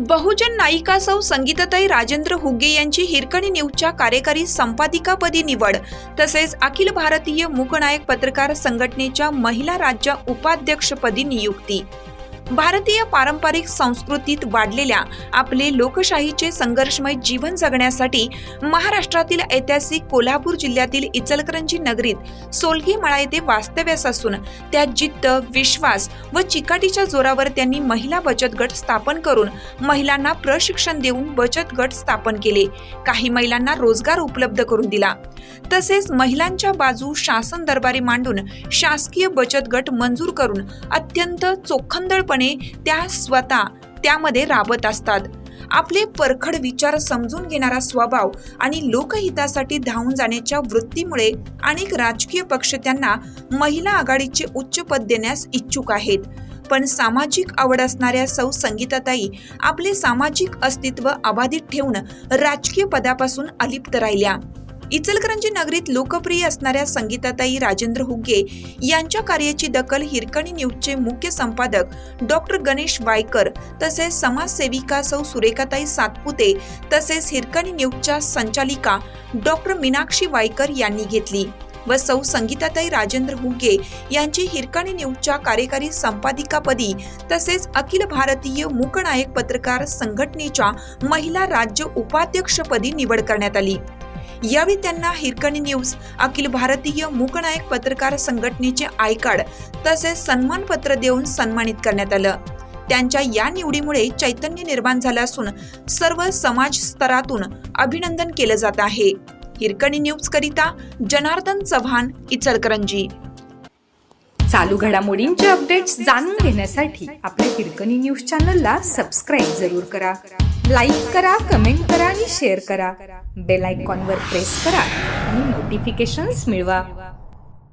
बहुजन नायिका सौ संगीताताई राजेंद्र हुग्गे यांची हिरकणी न्यूजच्या कार्यकारी संपादिकापदी निवड तसेच अखिल भारतीय मूकनायक पत्रकार संघटनेच्या महिला राज्य उपाध्यक्षपदी नियुक्ती। भारतीय पारंपरिक संस्कृतीत वाढलेल्या आपले लोकशाहीचे संघर्षमय जीवन जगण्यासाठी महाराष्ट्रातील ऐतिहासिक कोल्हापूर जिल्ह्यातील इचलकरंजी नगरीत सोलगी मळा येथे वास्तव्यास असून त्या जिद्द, विश्वास व चिकाटीच्या जोरावर त्यांनी महिला बचत गट स्थापन करून महिलांना प्रशिक्षण देऊन बचत गट स्थापन केले, काही महिलांना रोजगार उपलब्ध करून दिला। तसेच महिलांच्या बाजू शासन दरबारी मांडून शासकीय बचत गट मंजूर करून अत्यंत चोखंदळपणे त्या स्वतः त्यामध्ये राबत असतात। आपले परखड विचार समजून घेणारा स्वभाव आणि लोकहितासाठी धावून जाण्याच्या वृत्तीमुळे अनेक राजकीय पक्ष त्यांना महिला आघाडीचे उच्च पद देण्यास इच्छुक आहेत, पण सामाजिक आवड असणाऱ्या सौ संगीताताई आपले सामाजिक अस्तित्व अबाधित ठेवून राजकीय पदापासून अलिप्त राहिल्या। इचलकरंजी नगरीत लोकप्रिय असणाऱ्या संगीताताई राजेंद्र हुग्गे यांच्या कार्याची दखल हिरकणी न्यूजचे मुख्य संपादक डॉक्टर गणेश वायकर तसेच समाजसेविका सौ सुरेखाताई सातपुते तसेच हिरकणी न्यूजच्या संचालिका डॉक्टर मीनाक्षी वायकर यांनी घेतली व सौ संगीताताई राजेंद्र हुग्गे यांची हिरकणी न्यूजच्या कार्यकारी संपादिकापदी तसेच अखिल भारतीय मूकनायक पत्रकार संघटनेच्या महिला राज्य उपाध्यक्षपदी निवड करण्यात आली। यावेळी त्यांना हिरकणी न्यूज अखिल भारतीय मूकनायक पत्रकार संघटनेचे आय कार्ड तसेच सन्मानपत्र देऊन सन्मानित करण्यात आलं। त्यांच्या या निवडीमुळे चैतन्य निर्माण झालं असून सर्व समाज स्तरातून अभिनंदन केलं जात आहे। हिरकणी न्यूज करिता जनार्दन चव्हाण, इचलकरंजी। चालू घडामोडींचे अपडेट्स जाणून घेण्यासाठी आपल्या हिरकणी न्यूज चॅनलला सबस्क्राईब जरूर करा, लाईक करा, कमेंट करा आणि शेअर करा। बेल आयकॉनवर प्रेस करा आणि नोटिफिकेशन्स मिळवा।